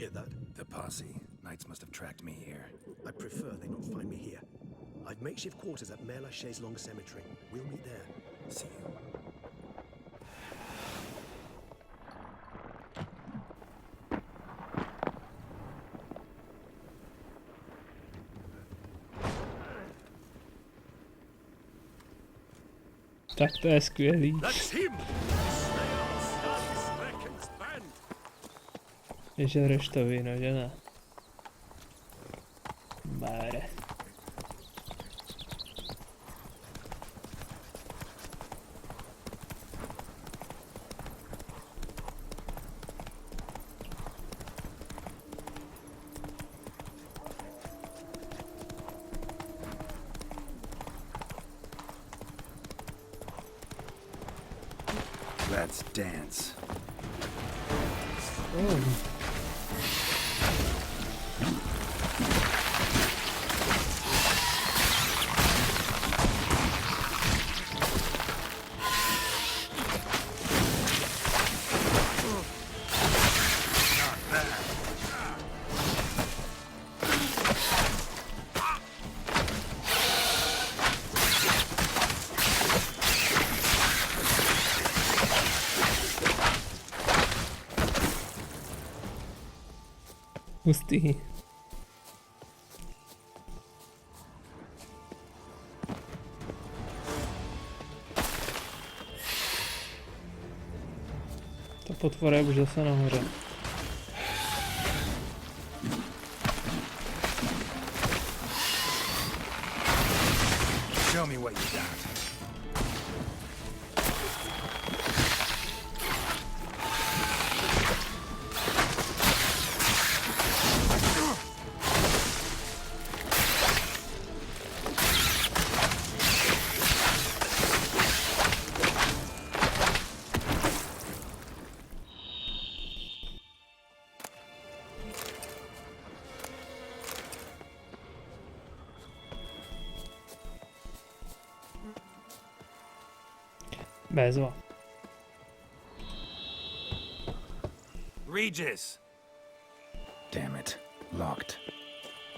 Hear that? The posse. Knights must have tracked me here. I prefer they not find me here. I've makeshift quarters at Mère Lachaise Long Cemetery. We'll meet there. See you. Tak to je skvělý. Vyžereš to víno, že ne? Báre. Let's dance. Hustý. Ta potvora je už zase nahoře. Show me what you got. Bezva. Regis! Damn it. Locked.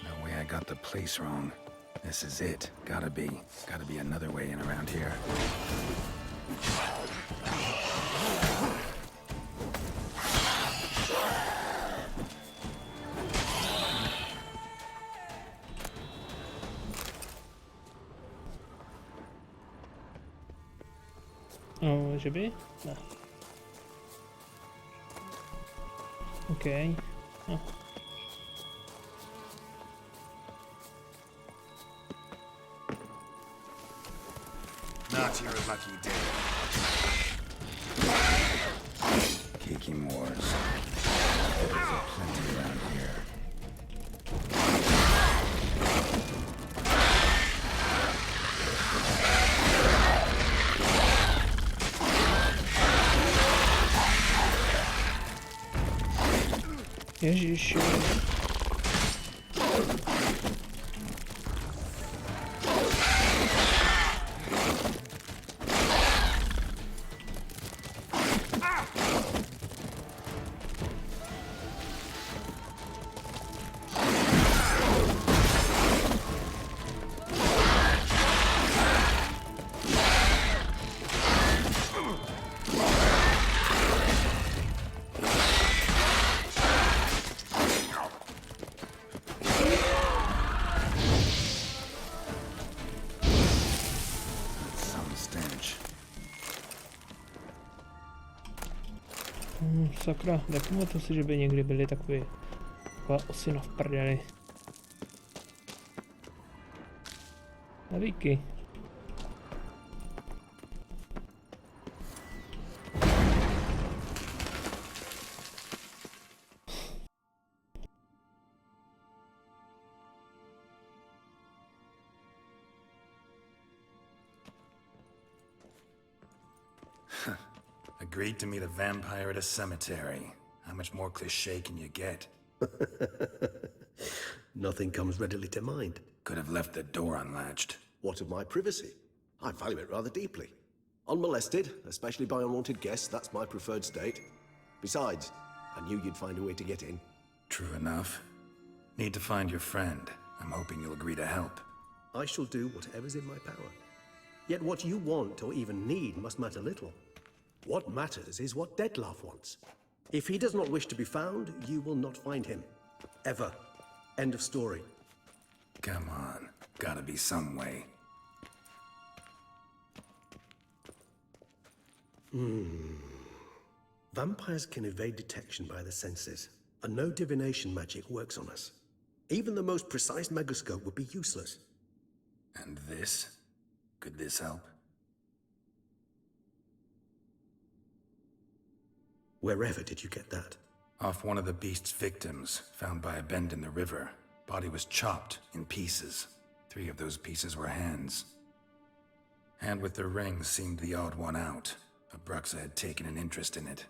No way I got the place wrong. This is it. Gotta be another way in around here. No, že by? Ne. OK. No. Not your lucky day. Kicking wars. There's a plenty around here. Ježiši. Sakra, nepamatuji si, že by někdy byly taková osina v prdeli. Navíky. Agreed to meet a vampire at a cemetery. How much more cliché can you get? Nothing comes readily to mind. Could have left the door unlatched. What of my privacy? I value it rather deeply. Unmolested, especially by unwanted guests, that's my preferred state. Besides, I knew you'd find a way to get in. True enough. Need to find your friend. I'm hoping you'll agree to help. I shall do whatever's in my power. Yet what you want or even need must matter little. What matters is what Detlef wants. If he does not wish to be found, you will not find him. Ever. End of story. Come on. Gotta be some way. Vampires can evade detection by the senses, and no divination magic works on us. Even the most precise megascope would be useless. And this? Could this help? Wherever did you get that? Off one of the beast's victims, found by a bend in the river. Body was chopped in pieces. 3 of those pieces were hands. Hand with the ring seemed the odd one out. Abruxa had taken an interest in it.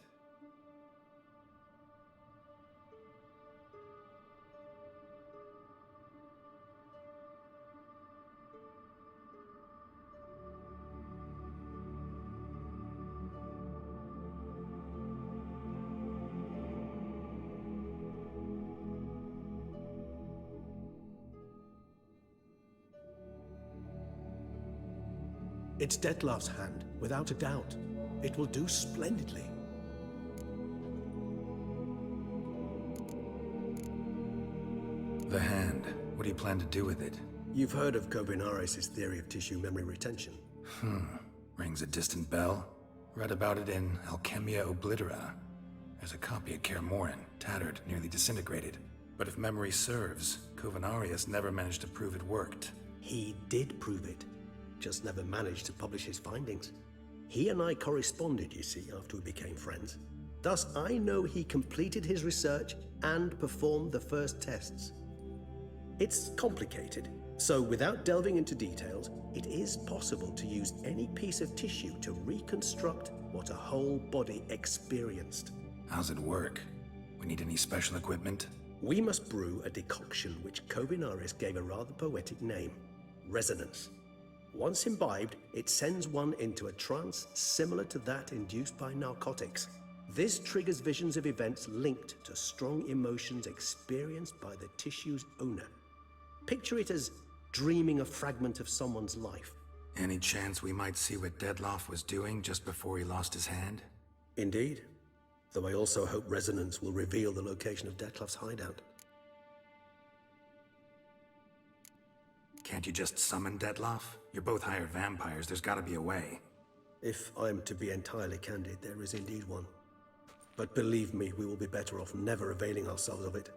It's Detlef's hand, without a doubt. It will do splendidly. The hand. What do you plan to do with it? You've heard of Kovinaris' theory of tissue memory retention. Rings a distant bell. Read about it in Alchemia Oblitera. There's a copy at Kaer Morhen, tattered, nearly disintegrated. But if memory serves, Kovinaris never managed to prove it worked. He did prove it, just never managed to publish his findings. He and I corresponded, you see, after we became friends. Thus, I know he completed his research and performed the first tests. It's complicated, so without delving into details, it is possible to use any piece of tissue to reconstruct what a whole body experienced. How's it work? We need any special equipment? We must brew a decoction which Kovinaris gave a rather poetic name, resonance. Once imbibed, it sends one into a trance similar to that induced by narcotics. This triggers visions of events linked to strong emotions experienced by the tissue's owner. Picture it as dreaming a fragment of someone's life. Any chance we might see what Detlef was doing just before he lost his hand? Indeed. Though I also hope resonance will reveal the location of Detlef's hideout. Can't you just summon Detlef? You're both hired vampires, there's gotta be a way. If I'm to be entirely candid, there is indeed one. But believe me, we will be better off never availing ourselves of it.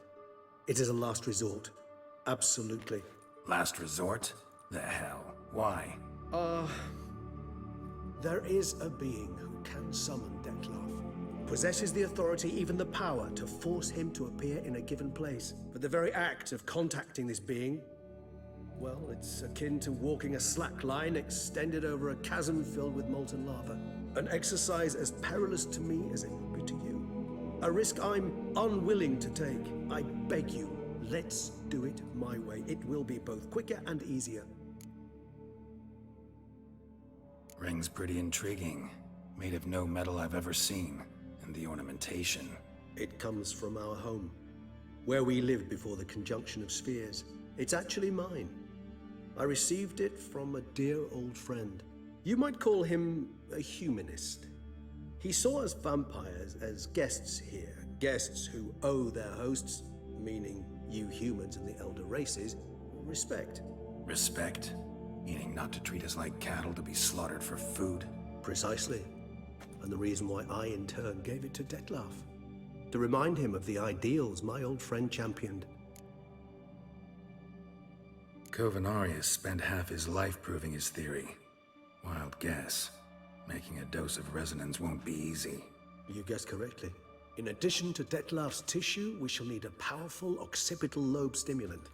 It is a last resort. Absolutely. Last resort? The hell? Why? There is a being who can summon Detlef. Possesses the authority, even the power, to force him to appear in a given place. But the very act of contacting this being, well, it's akin to walking a slack line extended over a chasm filled with molten lava. An exercise as perilous to me as it would be to you. A risk I'm unwilling to take. I beg you, let's do it my way. It will be both quicker and easier. Ring's pretty intriguing. Made of no metal I've ever seen. And the ornamentation. It comes from our home, where we lived before the conjunction of spheres. It's actually mine. I received it from a dear old friend. You might call him a humanist. He saw us vampires as guests here, guests who owe their hosts, meaning you humans and the elder races, respect. Respect? Meaning not to treat us like cattle to be slaughtered for food? Precisely. And the reason why I, in turn, gave it to Detlef. To remind him of the ideals my old friend championed. Kovinaris spent half his life proving his theory. Wild guess. Making a dose of resonance won't be easy. You guessed correctly. In addition to Detlef's tissue, we shall need a powerful occipital lobe stimulant.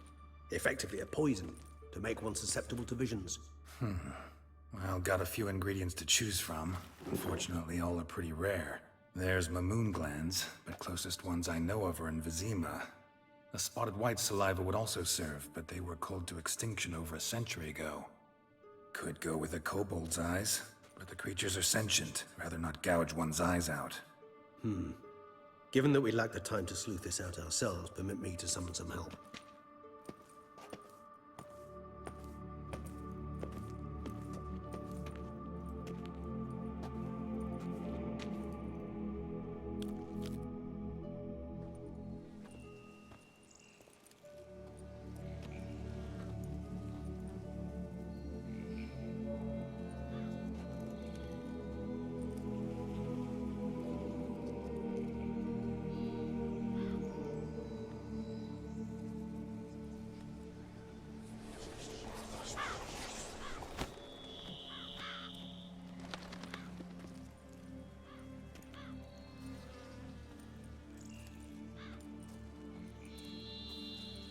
Effectively a poison, to make one susceptible to visions. Well, got a few ingredients to choose from. Unfortunately, all are pretty rare. There's mamoon glands, but closest ones I know of are in Vizima. A spotted white saliva would also serve, but they were cold to extinction over a century ago. Could go with a kobold's eyes, but the creatures are sentient. Rather not gouge one's eyes out. Given that we lack the time to sleuth this out ourselves, permit me to summon some help.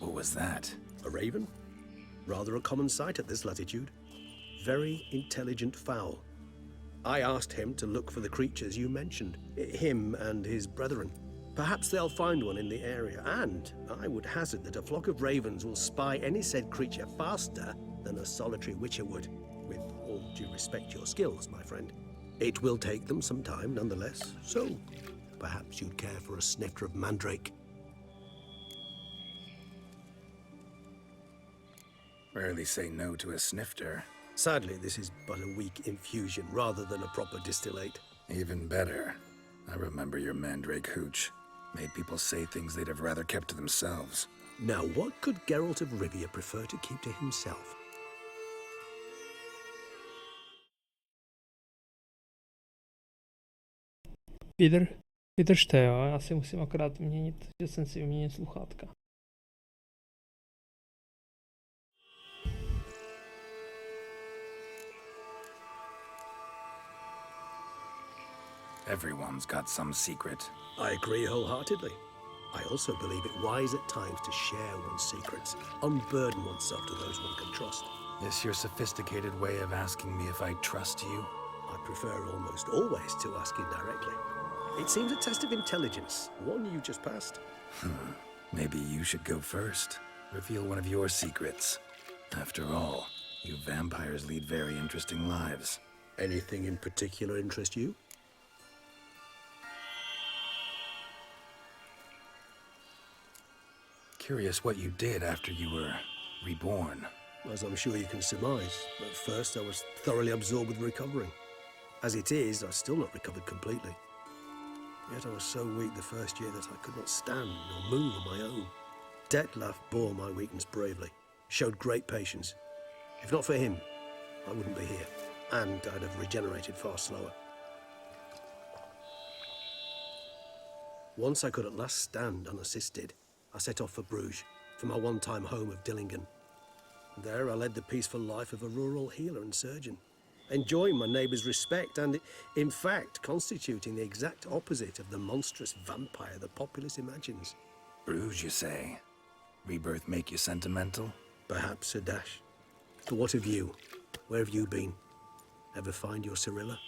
What was that? A raven? Rather a common sight at this latitude. Very intelligent fowl. I asked him to look for the creatures you mentioned, him and his brethren. Perhaps they'll find one in the area, and I would hazard that a flock of ravens will spy any said creature faster than a solitary witcher would. With all due respect to your skills, my friend. It will take them some time, nonetheless, so perhaps you'd care for a snifter of mandrake. Rarely say no to a snifter. Sadly, this is but a weak infusion rather than a proper distillate. Even better. I remember your mandrake hooch. Made people say things they'd have rather kept to themselves. Now, what could Geralt of Rivia prefer to keep to himself? Vydržte, jo, já si musím akorát měnit, že jsem si vyměnil sluchátka. Everyone's got some secret. I agree wholeheartedly. I also believe it wise at times to share one's secrets, unburden oneself to those one can trust. This your sophisticated way of asking me if I trust you? I prefer almost always to ask indirectly. It seems a test of intelligence, one you just passed. Maybe you should go first. Reveal one of your secrets. After all, you vampires lead very interesting lives. Anything in particular interest you? Curious what you did after you were reborn. As I'm sure you can surmise, at first I was thoroughly absorbed with recovering. As it is, I've still not recovered completely. Yet I was so weak the first year that I could not stand or move on my own. Detlef bore my weakness bravely, showed great patience. If not for him, I wouldn't be here, and I'd have regenerated far slower. Once I could at last stand unassisted, I set off for Bruges, for my one-time home of Dillingen. There I led the peaceful life of a rural healer and surgeon, enjoying my neighbours' respect and, in fact, constituting the exact opposite of the monstrous vampire the populace imagines. Bruges, you say? Rebirth make you sentimental? Perhaps a dash. But what of you? Where have you been? Ever find your Cyrilla?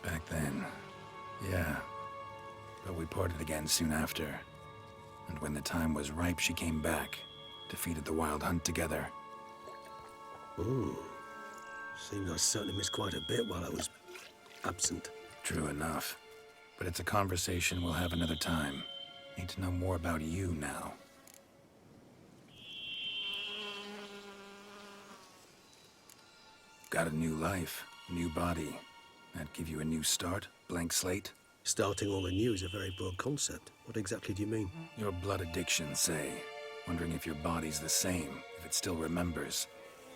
Back then, yeah. But we parted again soon after. And when the time was ripe, she came back. Defeated the Wild Hunt together. Ooh. Seems I certainly missed quite a bit while I was absent. True enough. But it's a conversation we'll have another time. Need to know more about you now. Got a new life, new body. That give you a new start? Blank slate? Starting all anew is a very broad concept. What exactly do you mean? Your blood addiction, say. Wondering if your body's the same, if it still remembers.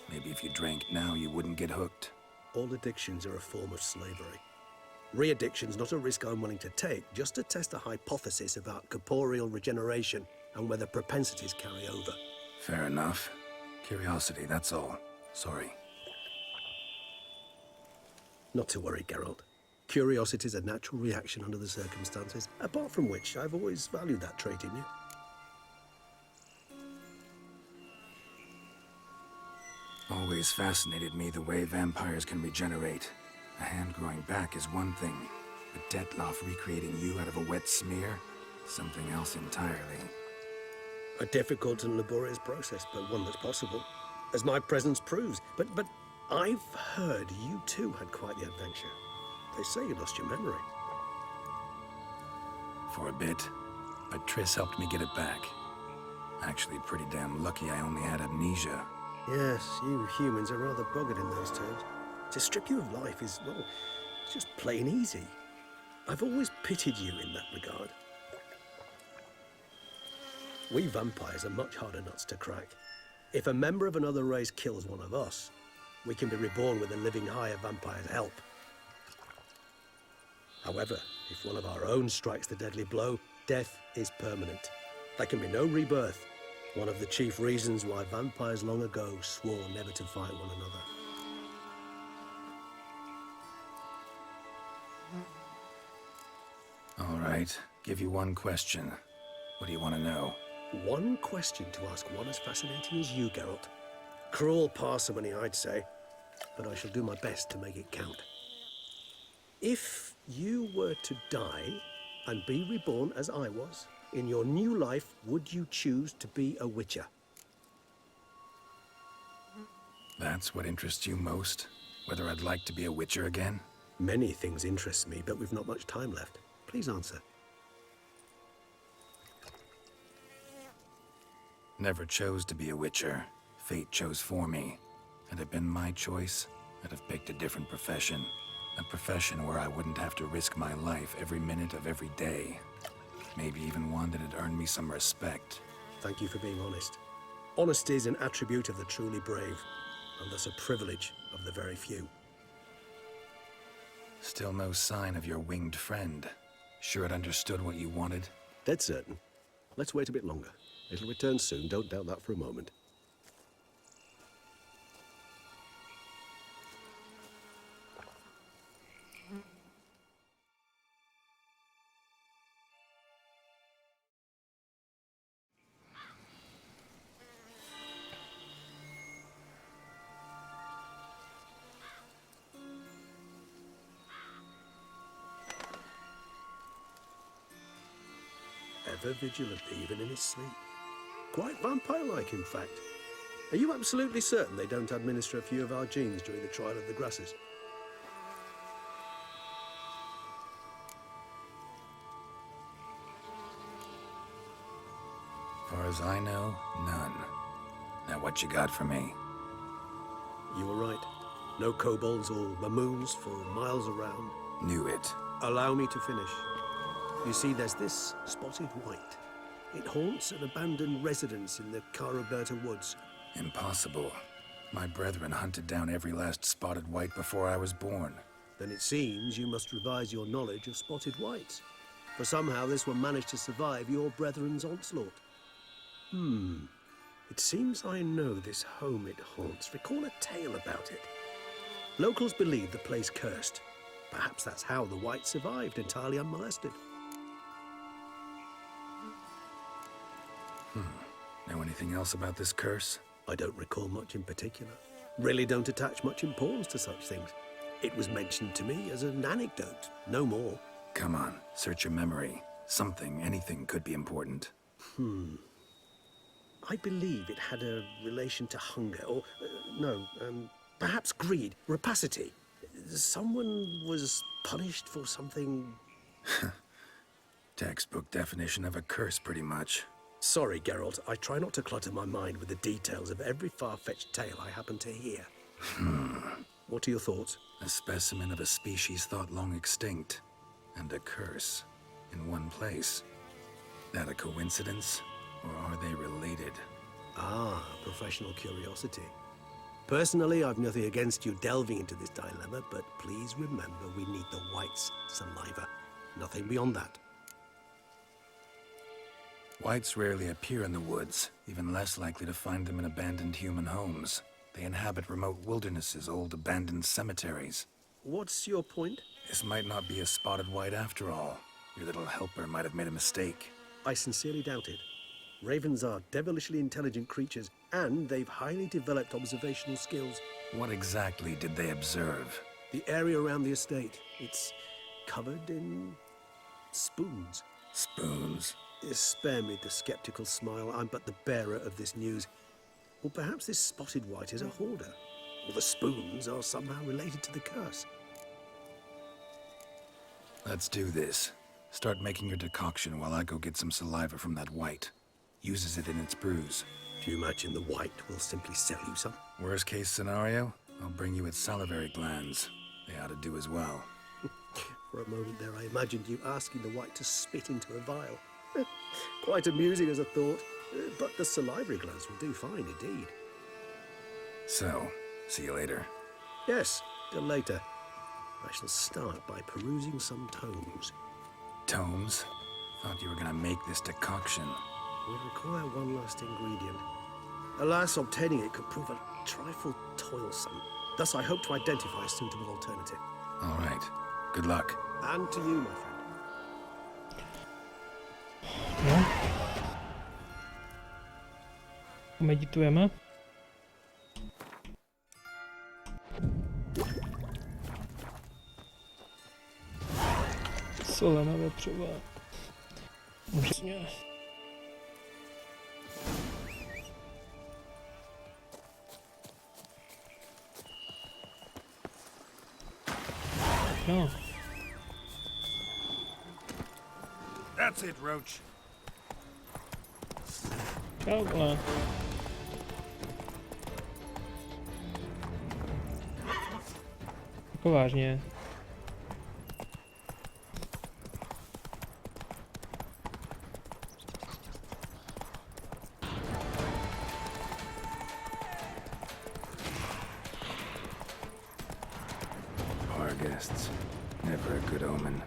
Maybe if you drank now, you wouldn't get hooked. All addictions are a form of slavery. Re-addiction's not a risk I'm willing to take, just to test a hypothesis about corporeal regeneration and whether propensities carry over. Fair enough. Curiosity, that's all. Sorry. Not to worry, Geralt. Curiosity is a natural reaction under the circumstances, apart from which I've always valued that trait in you. Always fascinated me the way vampires can regenerate. A hand growing back is one thing, but Detlef recreating you out of a wet smear? Something else entirely. A difficult and laborious process, but one that's possible, as my presence proves. But I've heard you too had quite the adventure. They say you lost your memory. For a bit, but Triss helped me get it back. Actually, pretty damn lucky I only had amnesia. Yes, you humans are rather buggered in those terms. To strip you of life is, well, it's just plain easy. I've always pitied you in that regard. We vampires are much harder nuts to crack. If a member of another race kills one of us, we can be reborn with a living higher vampire's help. However, if one of our own strikes the deadly blow, death is permanent. There can be no rebirth. One of the chief reasons why vampires long ago swore never to fight one another. All right, give you one question. What do you want to know? One question to ask one as fascinating as you, Geralt. Cruel parsimony, I'd say, but I shall do my best to make it count. If you were to die and be reborn as I was, in your new life, would you choose to be a witcher? That's what interests you most? Whether I'd like to be a witcher again? Many things interest me, but we've not much time left. Please answer. Never chose to be a witcher. Fate chose for me. Had it been my choice, I'd have picked a different profession. A profession where I wouldn't have to risk my life every minute of every day. Maybe even one that'd earn me some respect. Thank you for being honest. Honesty is an attribute of the truly brave, and thus a privilege of the very few. Still no sign of your winged friend. Sure it understood what you wanted? Dead certain. Let's wait a bit longer. It'll return soon, don't doubt that for a moment. Ever vigilant, even in his sleep. Quite vampire-like, in fact. Are you absolutely certain they don't administer a few of our genes during the trial of the grasses? Far as I know, none. Now what you got for me? You were right. No kobolds or mamoons for miles around. Knew it. Allow me to finish. You see, there's this spotted white. It haunts an abandoned residence in the Caraberta woods. Impossible. My brethren hunted down every last spotted white before I was born. Then it seems you must revise your knowledge of spotted whites. For somehow this one managed to survive your brethren's onslaught. It seems I know this home it haunts. Recall a tale about it. Locals believe the place cursed. Perhaps that's how the white survived entirely unmolested. Know anything else about this curse? I don't recall much in particular. Really don't attach much importance to such things. It was mentioned to me as an anecdote, no more. Come on, search your memory. Something, anything could be important. I believe it had a relation to hunger, or, perhaps greed, rapacity. Someone was punished for something... Textbook definition of a curse, pretty much. Sorry, Geralt, I try not to clutter my mind with the details of every far-fetched tale I happen to hear. What are your thoughts? A specimen of a species thought long extinct. And a curse. In one place. That a coincidence? Or are they related? Ah, professional curiosity. Personally, I've nothing against you delving into this dilemma, but please remember we need the white's saliva. Nothing beyond that. Whites rarely appear in the woods, even less likely to find them in abandoned human homes. They inhabit remote wildernesses, old abandoned cemeteries. What's your point? This might not be a spotted white after all. Your little helper might have made a mistake. I sincerely doubt it. Ravens are devilishly intelligent creatures, and they've highly developed observational skills. What exactly did they observe? The area around the estate, it's covered in spoons. Spoons? Spare me the skeptical smile. I'm but the bearer of this news. Or perhaps this spotted white is a hoarder. Or the spoons are somehow related to the curse. Let's do this. Start making your decoction while I go get some saliva from that white. Uses it in its brews. Do you imagine the white will simply sell you some? Worst case scenario, I'll bring you its salivary glands. They ought to do as well. For a moment there, I imagined you asking the white to spit into a vial. Quite amusing as a thought, but the salivary glands will do fine indeed. So, see you later. Yes, till later. I shall start by perusing some tomes. Tomes? Thought you were gonna make this decoction. We require one last ingredient. Alas, obtaining it could prove a trifle toilsome. Thus, I hope to identify a suitable alternative. All right. Good luck. And to you, my friend. No. Meditujeme. Solená vepřová. Můžeme. No. That's it, Roach. Čau, vole. Jako vážně. Our guests. Never a good omen.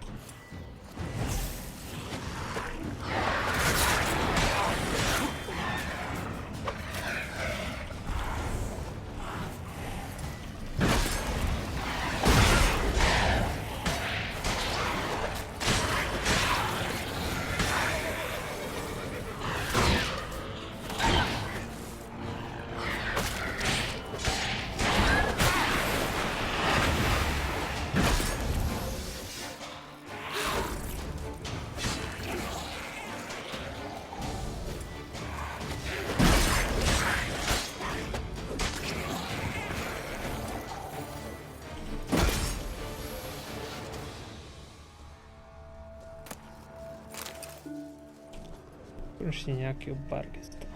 Konečně nějakého bargesta.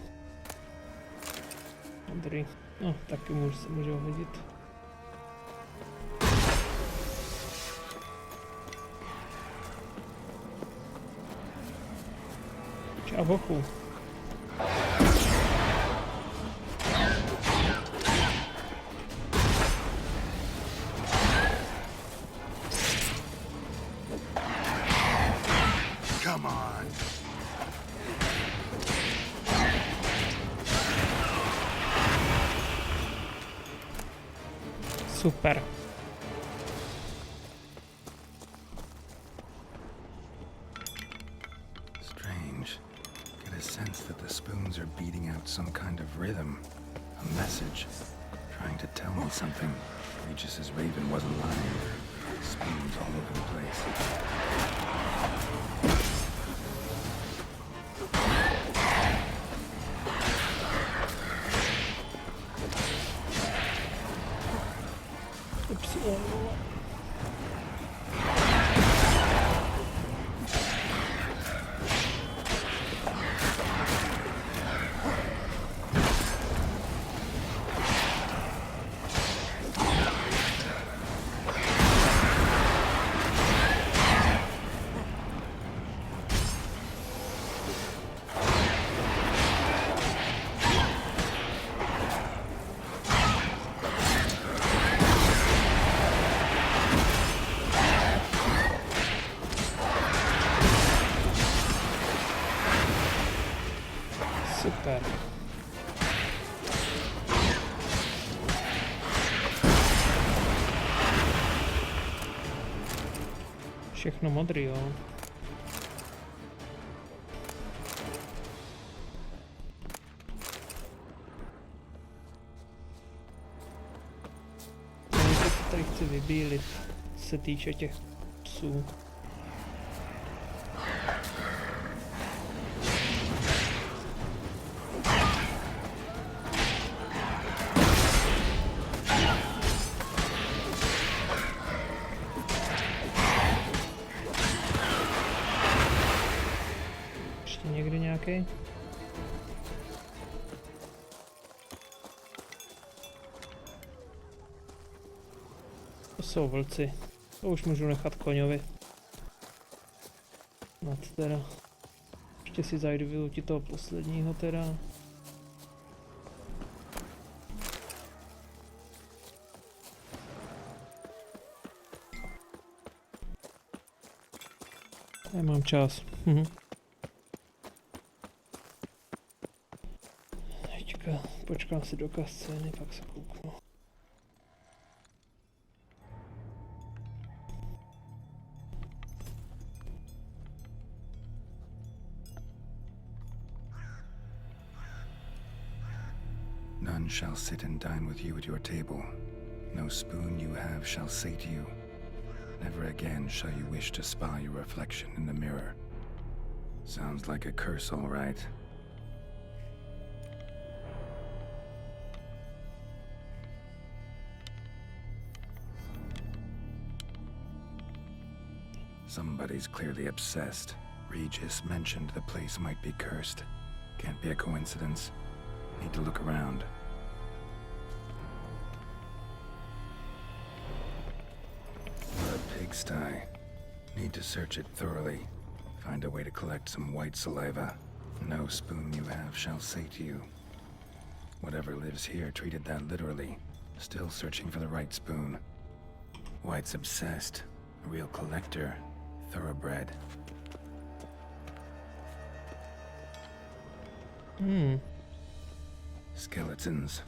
Dobrý. No, taky se může hodit. Čau, hochu. Come on. Super. Strange. Get a sense that the spoons are beating out some kind of rhythm. A message. Trying to tell me something. Regis's raven wasn't lying. Spoons all over the place. Super. Všechno modrý, jo. Tady chci vybílit, co se týče těch psů. někdy nějaký? To jsou vlci. To už můžu nechat koňovi. Nad teda. Ještě si zajdu vylutit toho posledního teda. Nemám čas. Teďka počkám si do scény, pak se kouknu. None shall sit and dine with you at your table. No spoon you have shall say to you, never again shall you wish to spy your reflection in the mirror. Sounds like a curse, all right. Somebody's clearly obsessed. Regis mentioned the place might be cursed. Can't be a coincidence. Need to look around. A pigsty. Need to search it thoroughly. Find a way to collect some white saliva. No spoon you have shall say to you. Whatever lives here treated that literally. Still searching for the right spoon. White's obsessed. A real collector. Thoroughbred. Skeletons.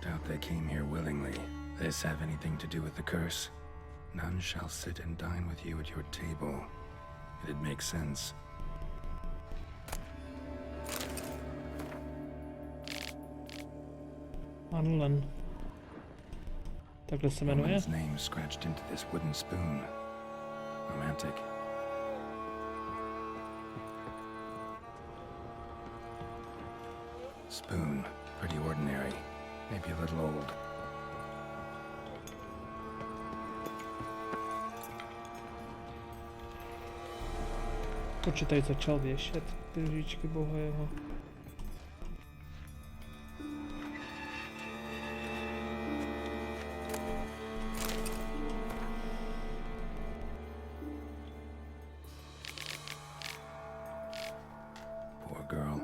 Doubt they came here willingly. This have anything to do with the curse? None shall sit and dine with you at your table. It'd make sense. Anlen. Takhle se jmenuje? Woman's name scratched into this wooden spoon. Romantic. Spoon. Pretty ordinary. Maybe a little old. Počítač začal věšet ty lžičky boha jeho. Poor girl.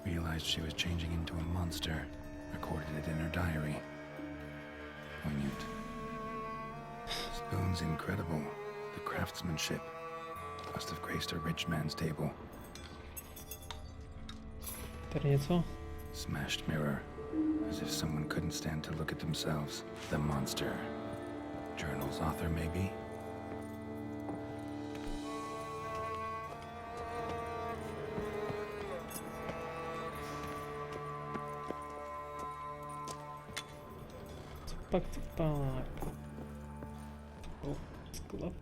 Realized she was changing into a monster. Recorded it in her diary. Poignant. Spoon's incredible. The craftsmanship. Must have graced a rich man's table. Tady něco? Smashed mirror. As if someone couldn't stand to look at themselves. The monster. Journal's author, maybe? Pak ty pák. Sklep.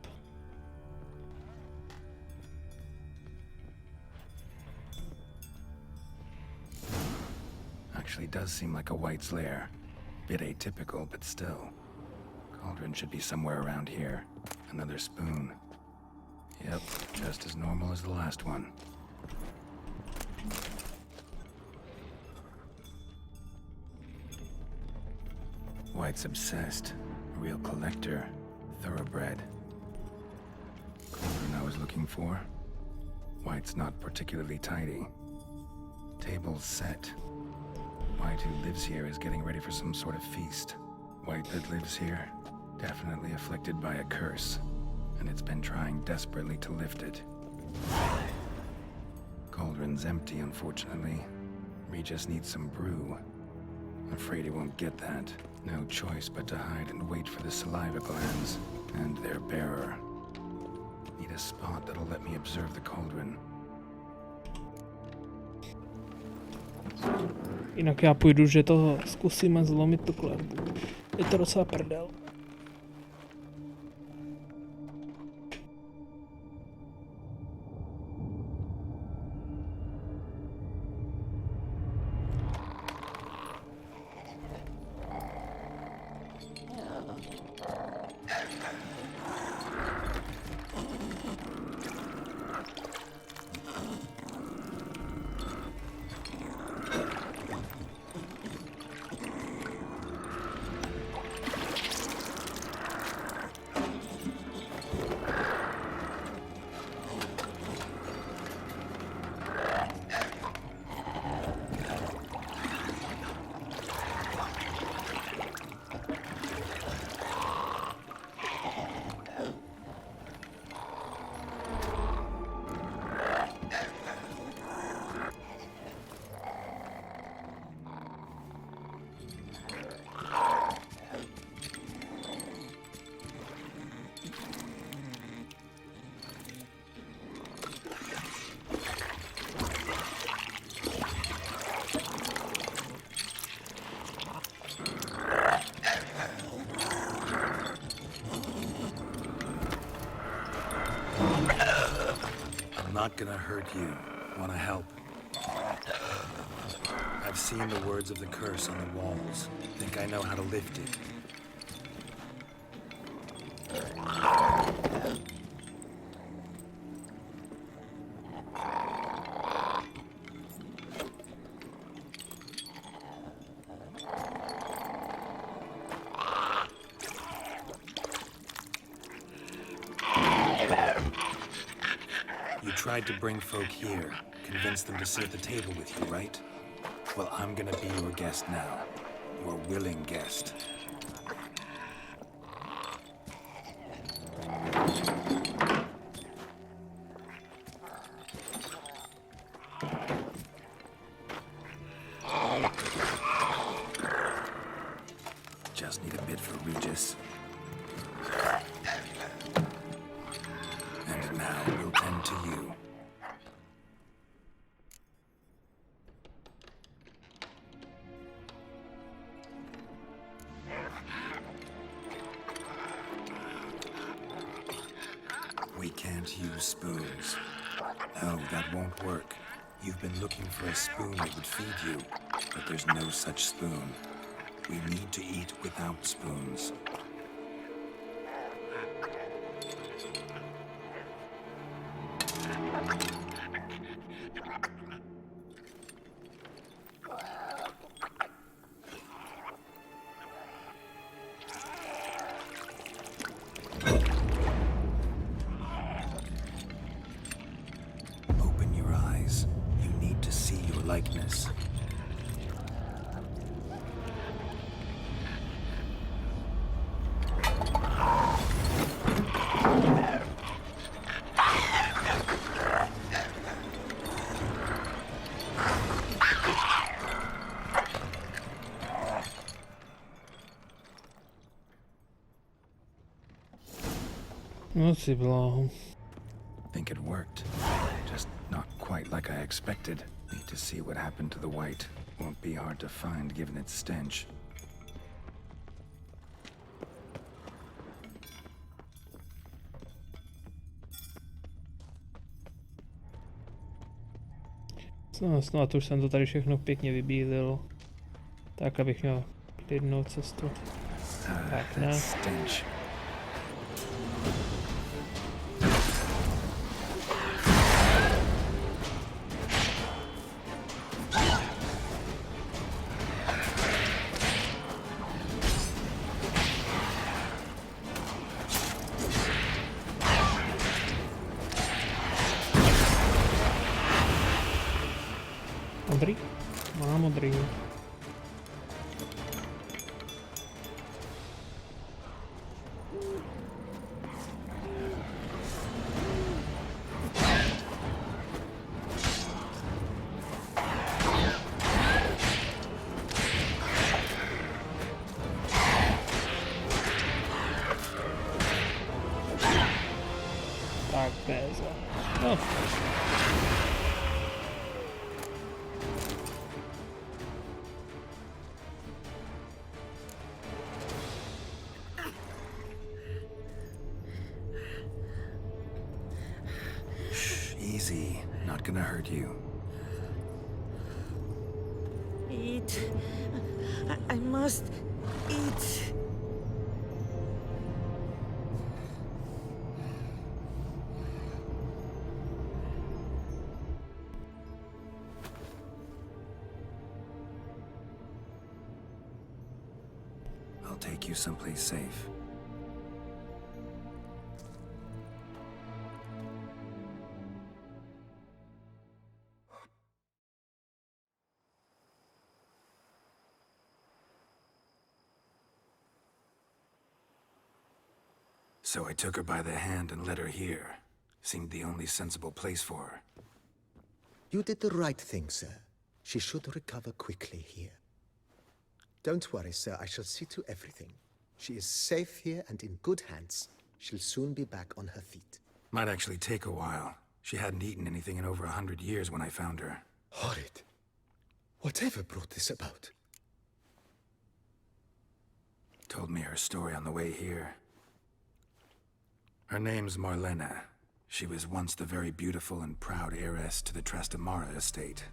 Actually does seem like a white's lair. Bit atypical, but still. Cauldron should be somewhere around here. Another spoon. Yep, just as normal as the last one. White's obsessed. A real collector. Thoroughbred. Cauldron I was looking for. White's not particularly tidy. Table's set. White who lives here is getting ready for some sort of feast. White that lives here, definitely afflicted by a curse, and it's been trying desperately to lift it. Cauldron's empty, unfortunately. Regis needs some brew. Afraid he won't get that. No choice but to hide and wait for the saliva glands and their bearer. Need a spot that'll let me observe the cauldron. Jinak já půjdu, že to zkusíme zlomit tu kletbu. Je to docela prdel. Not gonna hurt you. Wanna help? I've seen the words of the curse on the walls. Think I know how to lift it. You tried to bring folk here, convince them to sit at the table with you, right? Well, I'm gonna be your guest now. Your willing guest. Just need a bit for Regis. And now we'll tend to you. We can't use spoons. No, that won't work. You've been looking for a spoon that would feed you, but there's no such spoon. We need to eat without spoons. Open your eyes. You need to see your likeness. No si bláho. Think it worked. Just not quite like I expected. Need to see what happened to the white. Won't be hard to find given its stench. Snad už jsem to tady všechno pěkně vybílil. Tak, abych měl klidnou cestu. Tak ne. Stench. Modrý? Má modrý. Tak, bez. No. Easy. Not gonna hurt you. Eat. I must eat. I'll take you someplace safe. So I took her by the hand and led her here. Seemed the only sensible place for her. You did the right thing, sir. She should recover quickly here. Don't worry, sir. I shall see to everything. She is safe here and in good hands. She'll soon be back on her feet. Might actually take a while. She hadn't eaten anything in over 100 years when I found her. Horrid. Whatever brought this about? Told me her story on the way here. Her name's Marlena. She was once the very beautiful and proud heiress to the Trastamara estate.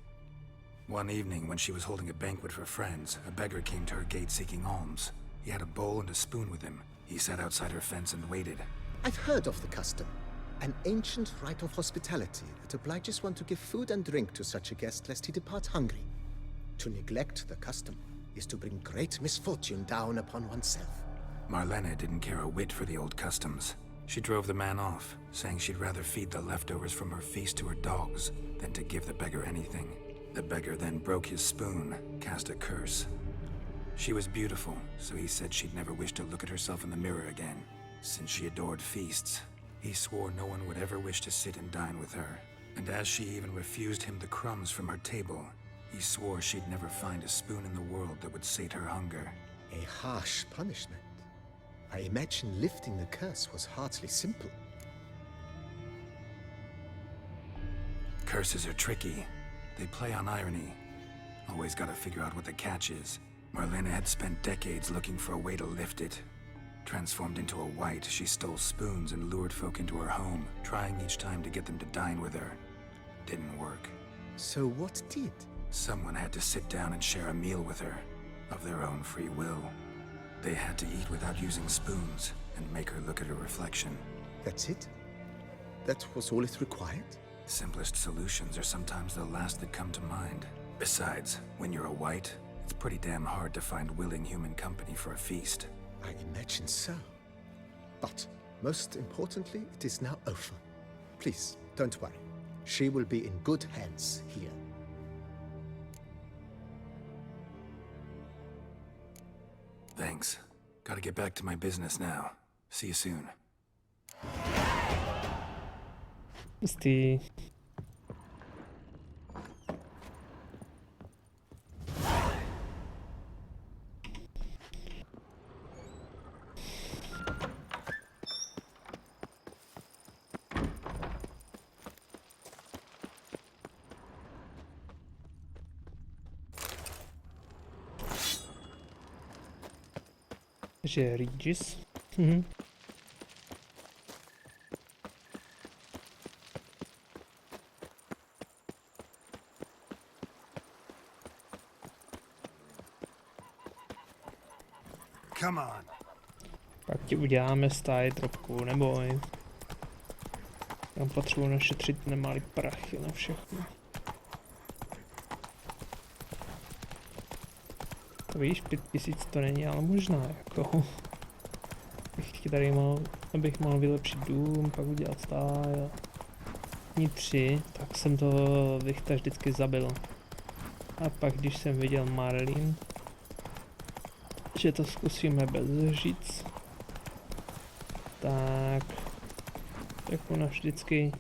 One evening, when she was holding a banquet for friends, a beggar came to her gate seeking alms. He had a bowl and a spoon with him. He sat outside her fence and waited. I've heard of the custom. An ancient rite of hospitality that obliges one to give food and drink to such a guest lest he depart hungry. To neglect the custom is to bring great misfortune down upon oneself. Marlena didn't care a whit for the old customs. She drove the man off, saying she'd rather feed the leftovers from her feast to her dogs than to give the beggar anything. The beggar then broke his spoon, cast a curse. She was beautiful, so he said she'd never wish to look at herself in the mirror again. Since she adored feasts, he swore no one would ever wish to sit and dine with her. And as she even refused him the crumbs from her table, he swore she'd never find a spoon in the world that would sate her hunger. A harsh punishment. I imagine lifting the curse was hardly simple. Curses are tricky. They play on irony. Always gotta figure out what the catch is. Marlena had spent decades looking for a way to lift it. Transformed into a wight, she stole spoons and lured folk into her home, trying each time to get them to dine with her. Didn't work. So what did? Someone had to sit down and share a meal with her, of their own free will. They had to eat without using spoons, and make her look at her reflection. That's it? That was all it required? Simplest solutions are sometimes the last that come to mind. Besides, when you're a wight, it's pretty damn hard to find willing human company for a feast. I imagine so. But, most importantly, it is now over. Please, don't worry. She will be in good hands here. Thanks. Gotta get back to my business now. See you soon. Jistý. Takže Regis. Come on. Pak ti uděláme stáj tropku, neboj. Já potřebuji našetřit nemalý prachy na všechno. To víš, 5000 to není, ale možná jako. Abych mohl vylepšit dům, pak udělat stáj a vnitři, tak jsem to Vichta vždycky zabil. A pak když jsem viděl Marlin, že to zkusíme bez říct, tak ona vždycky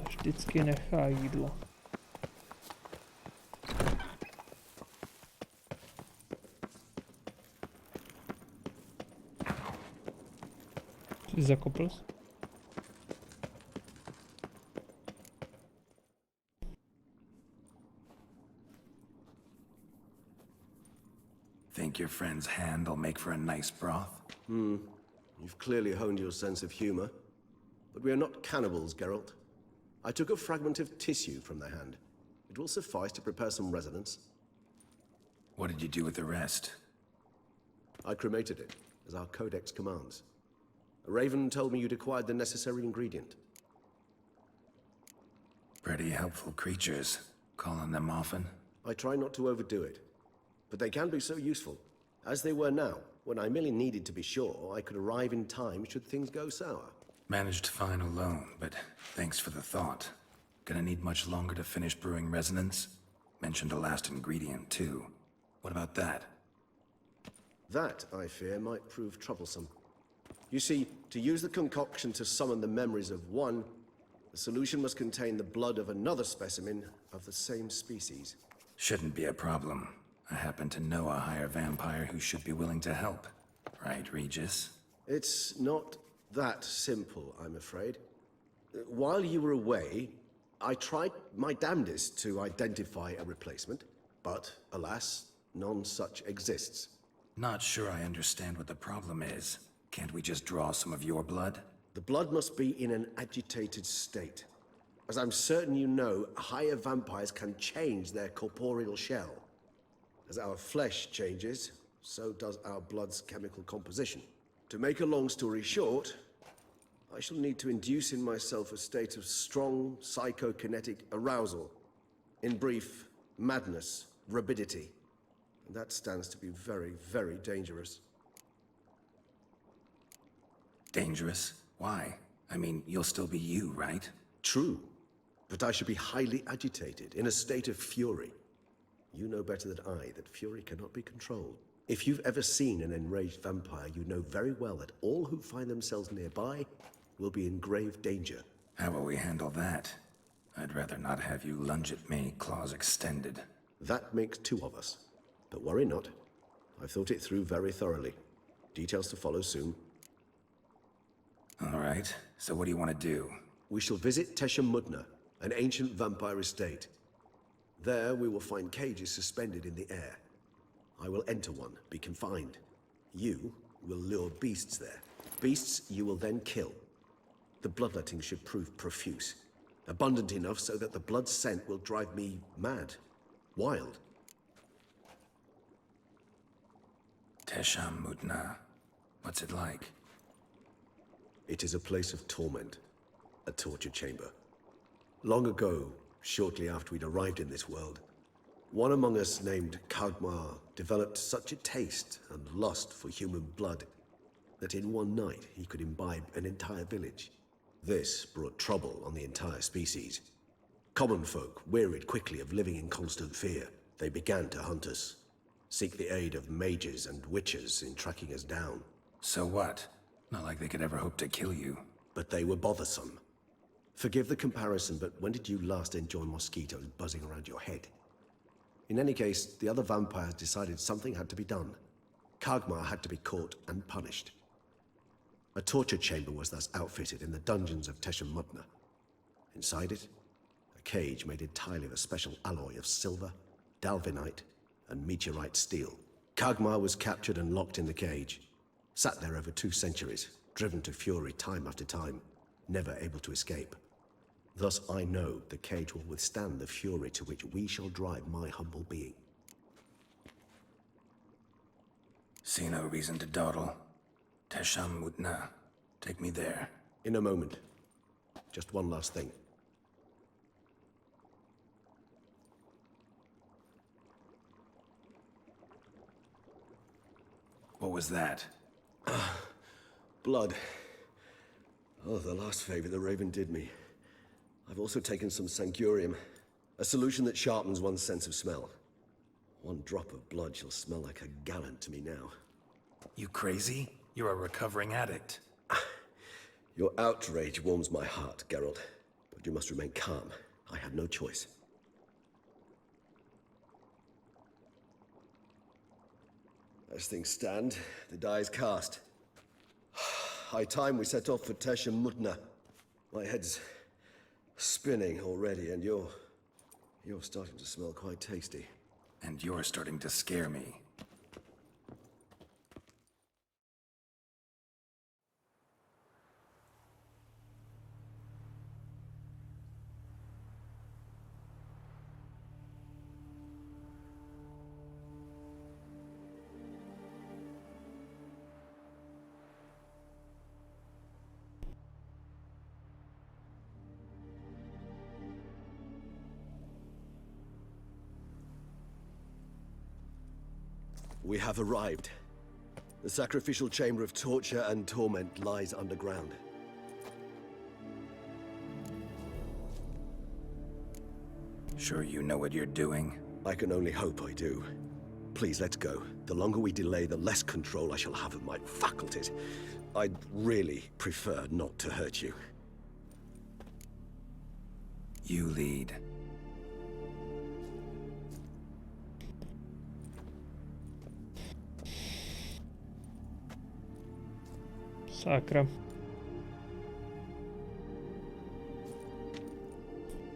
vždycky nechá jídlo. Jsi zakopl? Think your friend's hand will make for a nice broth? You've clearly honed your sense of humor. But we are not cannibals, Geralt. I took a fragment of tissue from the hand. It will suffice to prepare some resonance. What did you do with the rest? I cremated it, as our codex commands. A raven told me you'd acquired the necessary ingredient. Pretty helpful creatures. Call on them often? I try not to overdo it, but they can be so useful, as they were now, when I merely needed to be sure I could arrive in time should things go sour. Managed fine alone, but thanks for the thought. Gonna need much longer to finish brewing resonance? Mentioned the last ingredient, too. What about that? That, I fear, might prove troublesome. You see, to use the concoction to summon the memories of one, the solution must contain the blood of another specimen of the same species. Shouldn't be a problem. I happen to know a higher vampire who should be willing to help. Right, Regis? It's not that simple, I'm afraid. While you were away, I tried my damnedest to identify a replacement, but alas, none such exists. Not sure I understand what the problem is. Can't we just draw some of your blood? The blood must be in an agitated state. As I'm certain you know, higher vampires can change their corporeal shell. As our flesh changes, so does our blood's chemical composition. To make a long story short, I shall need to induce in myself a state of strong psychokinetic arousal. In brief, madness, rabidity. And that stands to be very, very dangerous. Dangerous? Why? I mean, you'll still be you, right? True, but I should be highly agitated, in a state of fury. You know better than I that fury cannot be controlled. If you've ever seen an enraged vampire, you know very well that all who find themselves nearby will be in grave danger. How will we handle that? I'd rather not have you lunge at me, claws extended. That makes two of us. But worry not. I've thought it through very thoroughly. Details to follow soon. All right, so what do you want to do? We shall visit Tesha Mudna, an ancient vampire estate. There we will find cages suspended in the air. I will enter one, be confined. You will lure beasts there. Beasts you will then kill. The bloodletting should prove profuse. Abundant enough so that the blood scent will drive me mad. Wild. Tesha Mudna. What's it like? It is a place of torment. A torture chamber. Long ago, shortly after we'd arrived in this world, one among us named Kagmar developed such a taste and lust for human blood that in one night he could imbibe an entire village. This brought trouble on the entire species. Common folk wearied quickly of living in constant fear. They began to hunt us, seek the aid of mages and witches in tracking us down. So what? Not like they could ever hope to kill you. But they were bothersome. Forgive the comparison, but when did you last enjoy mosquitoes buzzing around your head? In any case, the other vampires decided something had to be done. Kagmar had to be caught and punished. A torture chamber was thus outfitted in the dungeons of Tesha Mudna. Inside it, a cage made entirely of a special alloy of silver, dalvinite, and meteorite steel. Kagmar was captured and locked in the cage. Sat there over 2 centuries, driven to fury time after time, never able to escape. Thus I know the cage will withstand the fury to which we shall drive my humble being. See no reason to dawdle. Tesha Mudna. Take me there. In a moment. Just one last thing. What was that? Blood. Oh, the last favor the Raven did me. I've also taken some Sangurium, a solution that sharpens one's sense of smell. One drop of blood shall smell like a gallon to me now. You crazy? You're a recovering addict. Your outrage warms my heart, Geralt. But you must remain calm. I had no choice. As things stand, the die is cast. High time we set off for Tesha Mudna. My head's spinning already, and you're starting to smell quite tasty. And you're starting to scare me. We have arrived. The sacrificial chamber of torture and torment lies underground. Sure you know what you're doing? I can only hope I do. Please, let's go. The longer we delay, the less control I shall have of my faculties. I'd really prefer not to hurt you. You lead. Sakra.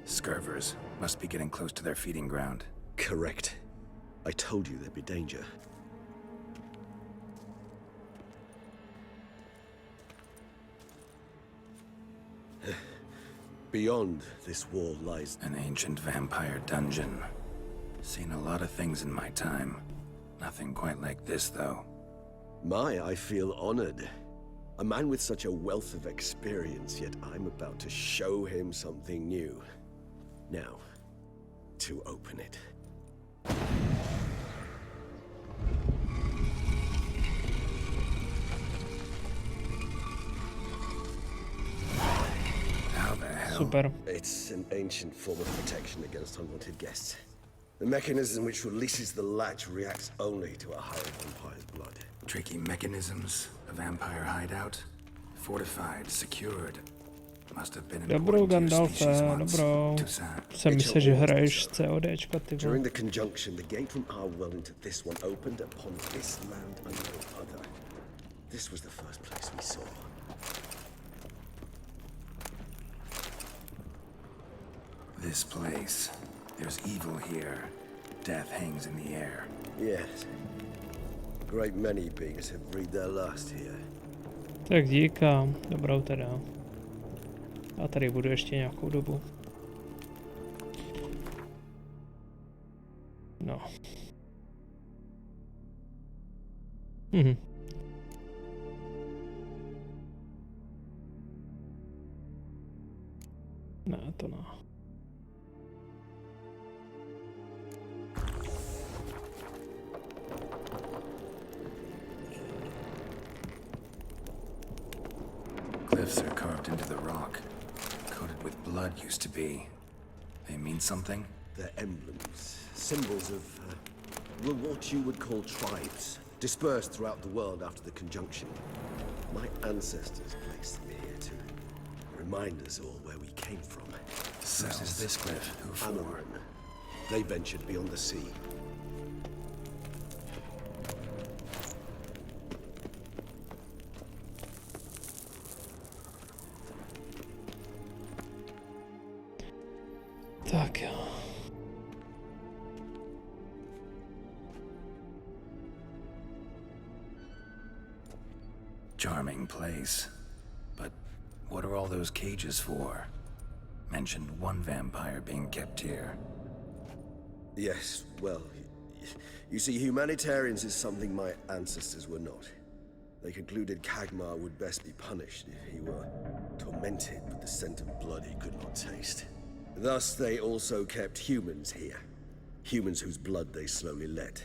Scurvers. Must be getting close to their feeding ground. Correct. I told you there'd be danger. Beyond this wall lies... An ancient vampire dungeon. Seen a lot of things in my time. Nothing quite like this, though. I feel honored. A man with such a wealth of experience, yet I'm about to show him something new. Now, to open it. How the hell? Super. It's an ancient form of protection against unwanted guests. The mechanism which releases the latch reacts only to a higher vampire's blood. Tricky mechanisms, a vampire hideout, fortified, secured. Must have been Dobrou, important to your Gandalfe, species once. dobrou. Too sad. Jsem myslel, že hraješ CODčka, ty vole. During the conjunction, the gate from our world into this one opened upon this land and no other. This was the first place we saw. This place. There's evil here. Death hangs in the air. Yes. A great many beings have breathed their last here. Tak díkám, dobrou teda. Já tady budu ještě nějakou dobu. No. Ne, to ne. Cliffs are carved into the rock. Coated with blood used to be. They mean something? They're emblems, symbols of, well, what you would call tribes, dispersed throughout the world after the conjunction. My ancestors placed them here to remind us all where we came from. Whose is this cliff? Who for? Amaran. They ventured beyond the sea. Tak jo. Charming place. But what are all those cages for? Mentioned one vampire being kept here. Yes, well, you see, humanitarians is something my ancestors were not. They concluded Kagmar would best be punished if he were tormented with the scent of blood he could not taste. Thus, they also kept humans here. Humans whose blood they slowly let.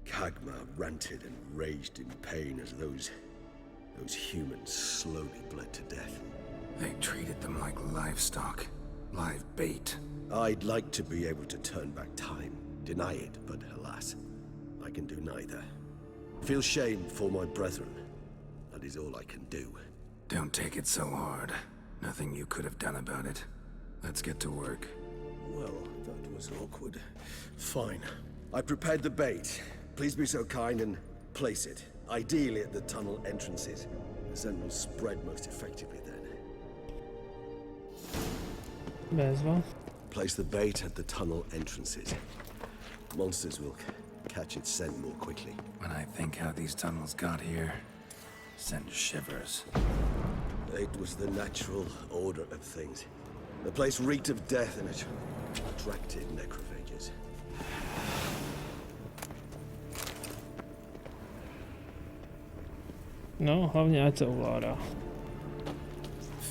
Kagmar ranted and raged in pain as those humans slowly bled to death. They treated them like livestock. Live bait. I'd like to be able to turn back time, deny it, but alas, I can do neither. Feel shame for my brethren. That is all I can do. Don't take it so hard. Nothing you could have done about it. Let's get to work. Well, that was awkward. Fine. I prepared the bait. Please be so kind and place it. Ideally at the tunnel entrances. The scent will spread most effectively then. Bezva. Place the bait at the tunnel entrances. Monsters will catch its scent more quickly. When I think how these tunnels got here, send shivers. It was the natural order of things. The place reeked of death and it attracted necrophages. No, hlavně ať se ovládá.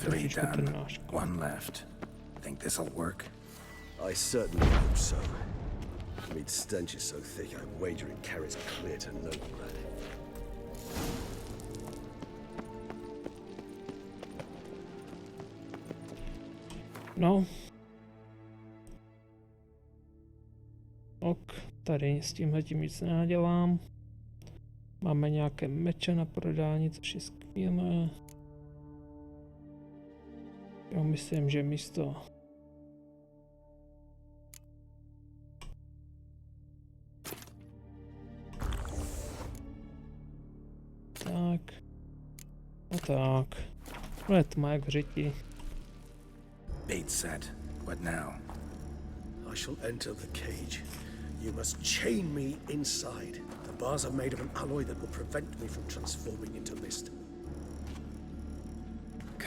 3 done. 1 left. Think this'll work? I certainly hope so. The meat stench is so thick, I wager it carries clear to Novigrad. No. Ok, tady s tímhletím nic nenadělám. Máme nějaké meče na prodání, což je skvělé. Já myslím, že místo... Tak. A tak. Ale to má jak v řiti. Bait set. What now? I shall enter the cage. You must chain me inside. The bars are made of an alloy that will prevent me from transforming into mist.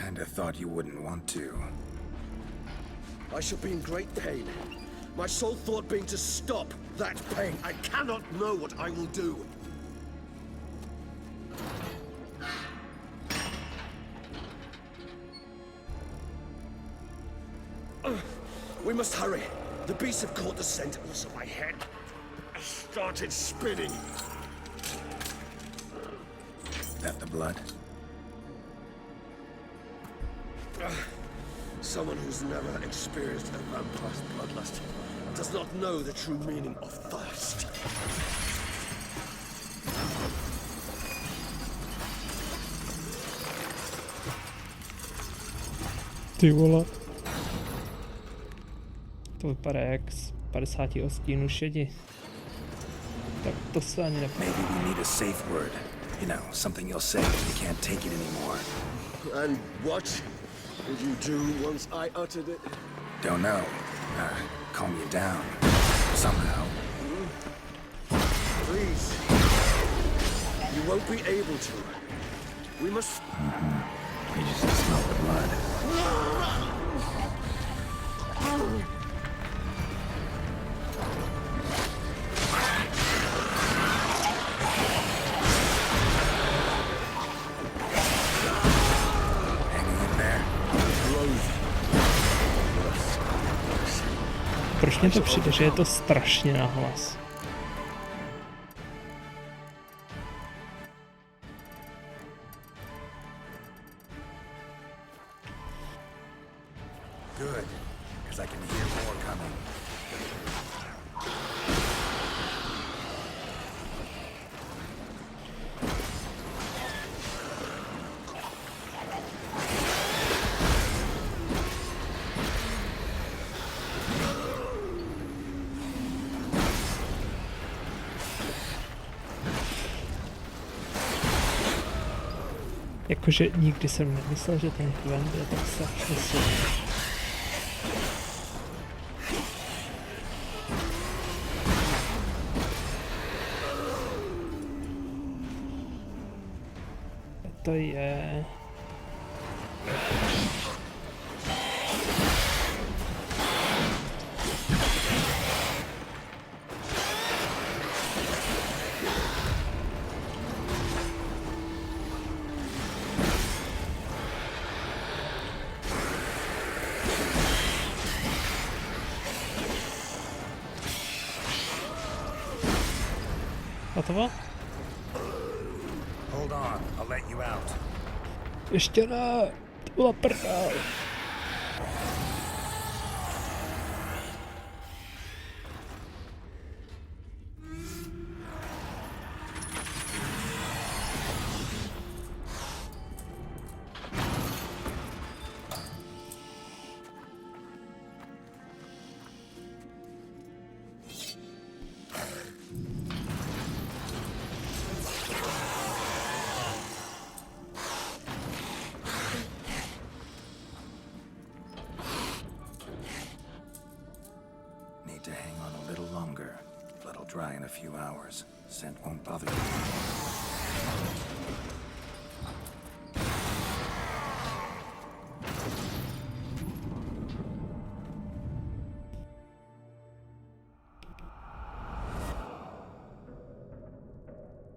Kinda thought you wouldn't want to. I shall be in great pain. My sole thought being to stop that pain. I cannot know what I will do. We must hurry. The beasts have caught the scent. Also, my head started spinning. That the blood? Someone who's never experienced a vampire's bloodlust does not know the true meaning of thirst. Ty vole. To vypadá jak z 50 ostínů šedi. Tak to se ani nepůjde. Maybe we need a safe word. You know, something you'll say when you can't take it anymore. And what would you do once I uttered it? Don't know. Calm you down. Somehow. Please. You won't be able to. We must... You just smell the blood. Proč mě to přijde, že je to strašně nahlas? Good, because I can hear more coming. Jakože nikdy jsem nemyslel, že ten Gwent je tak strašně silný. To je... Hotovo? Hold on, I'll let you out. Ještě ne, to byla prdel. To hang on a little longer. Blood'll dry in a few hours. Scent won't bother you.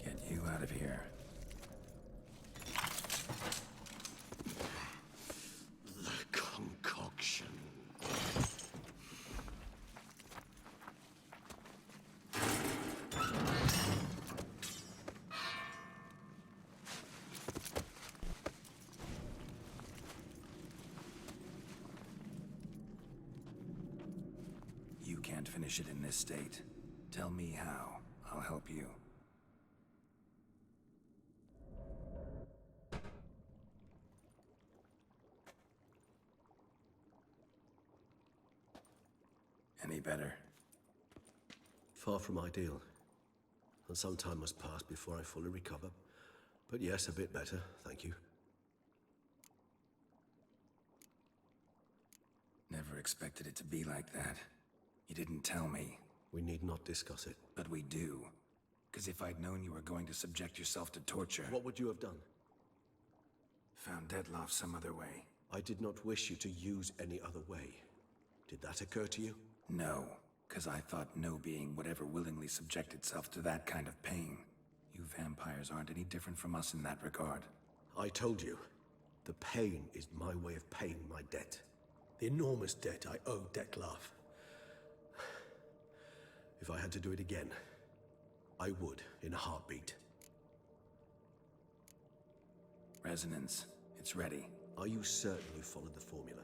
Get you out of here. The concoction. You can't finish it in this state. Tell me how. I'll help you. Any better? Far from ideal. And some time must pass before I fully recover. But yes, a bit better, thank you. Never expected it to be like that. You didn't tell me. We need not discuss it. But we do. Because if I'd known you were going to subject yourself to torture... What would you have done? Found Dettlaff some other way. I did not wish you to use any other way. Did that occur to you? No, because I thought no being would ever willingly subject itself to that kind of pain. You vampires aren't any different from us in that regard. I told you, the pain is my way of paying my debt. The enormous debt I owe Dettlaff. If I had to do it again, I would, in a heartbeat. Resonance, it's ready. Are you certain you followed the formula?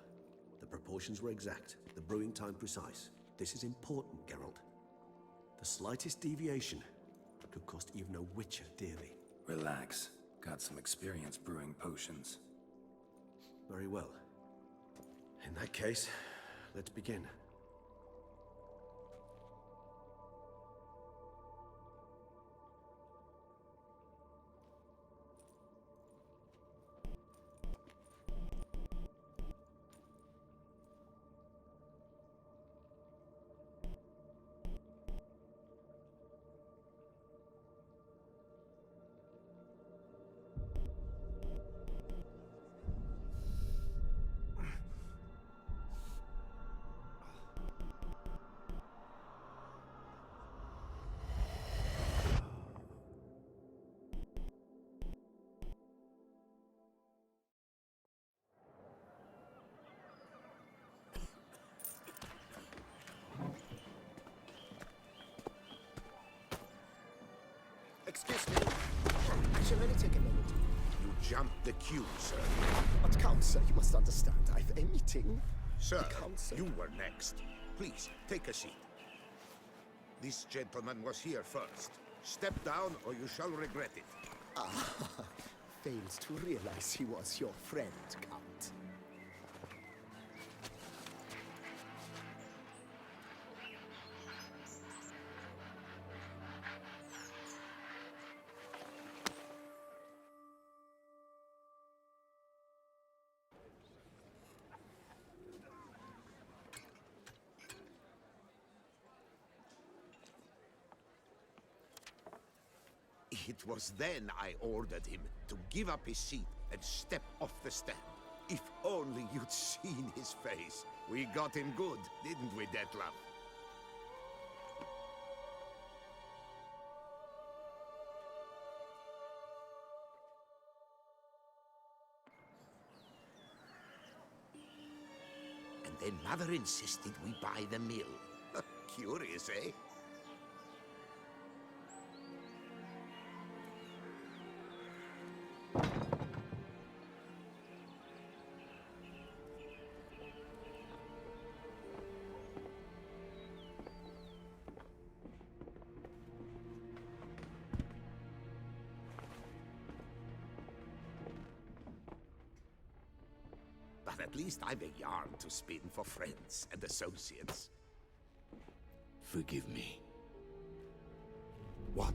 The proportions were exact, the brewing time precise. This is important, Geralt. The slightest deviation could cost even a witcher dearly. Relax. Got some experience brewing potions. Very well. In that case, let's begin. Excuse me. I shall only take a moment. You jumped the queue, sir. But Count, sir, you must understand. I've a meeting. Sir, The council. you were next. Please, take a seat. This gentleman was here first. Step down or you shall regret it. Fails to realize he was your friend, Count. It was then I ordered him to give up his seat and step off the stand. If only you'd seen his face. We got him good, didn't we, Dettlaff? And then Mother insisted we buy the mill. Curious, eh? But at least I've a yarn to spin for friends and associates. Forgive me. What?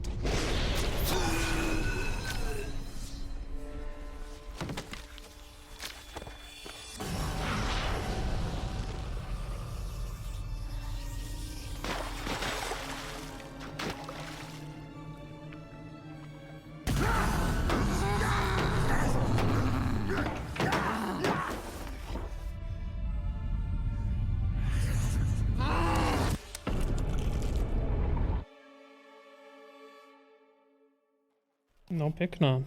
No pěkná.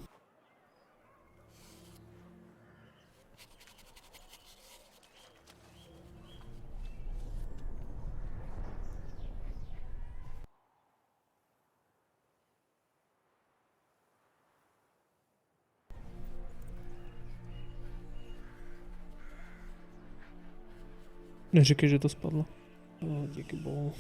Neříkej, že to spadlo. Díky bohu.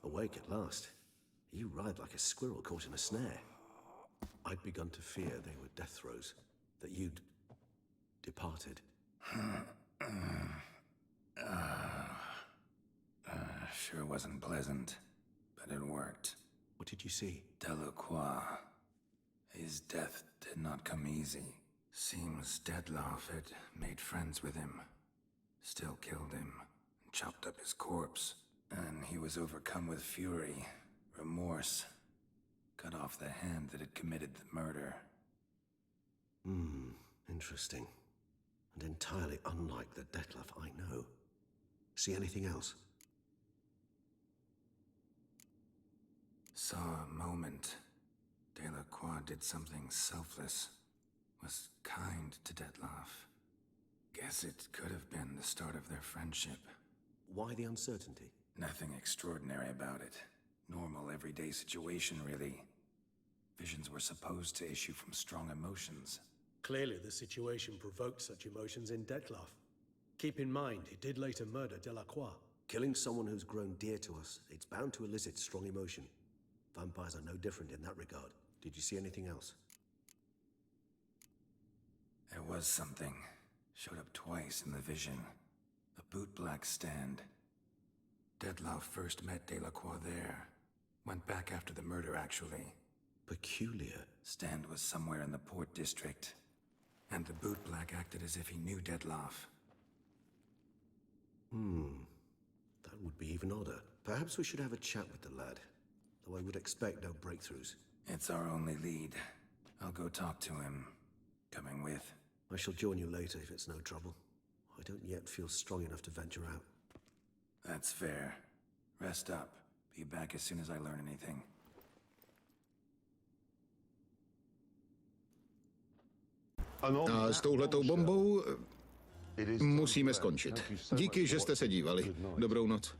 Awake at last. You ride like a squirrel caught in a snare. I'd begun to fear they were death throes, that you'd departed. Sure wasn't pleasant, but it worked. What did you see? Delacroix. His death did not come easy. Seems Dettlaff had made friends with him. Still killed him, chopped up his corpse, and he was overcome with fury, remorse. Cut off the hand that had committed the murder. Interesting. And entirely unlike the Detlef I know. See anything else? Saw a moment. Delacroix did something selfless. Was kind to Detlef. Guess it could have been the start of their friendship. Why the uncertainty? Nothing extraordinary about it. Normal, everyday situation, really. Visions were supposed to issue from strong emotions. Clearly the situation provoked such emotions in Detlef. Keep in mind, he did later murder Delacroix. Killing someone who's grown dear to us, it's bound to elicit strong emotion. Vampires are no different in that regard. Did you see anything else? There was something. Showed up twice in the vision. A bootblack stand. Detlef first met Delacroix there. Went back after the murder, actually. Peculiar. Stand was somewhere in the Port District. And the bootblack acted as if he knew Detlef. That would be even odder. Perhaps we should have a chat with the lad. Though I would expect no breakthroughs. It's our only lead. I'll go talk to him. Coming with. I shall join you later if it's no trouble. I don't yet feel strong enough to venture out. That's fair. Rest up. Be back as soon as I learn anything. A s touhletou bombou musíme skončit. Díky, že jste se dívali. Dobrou noc.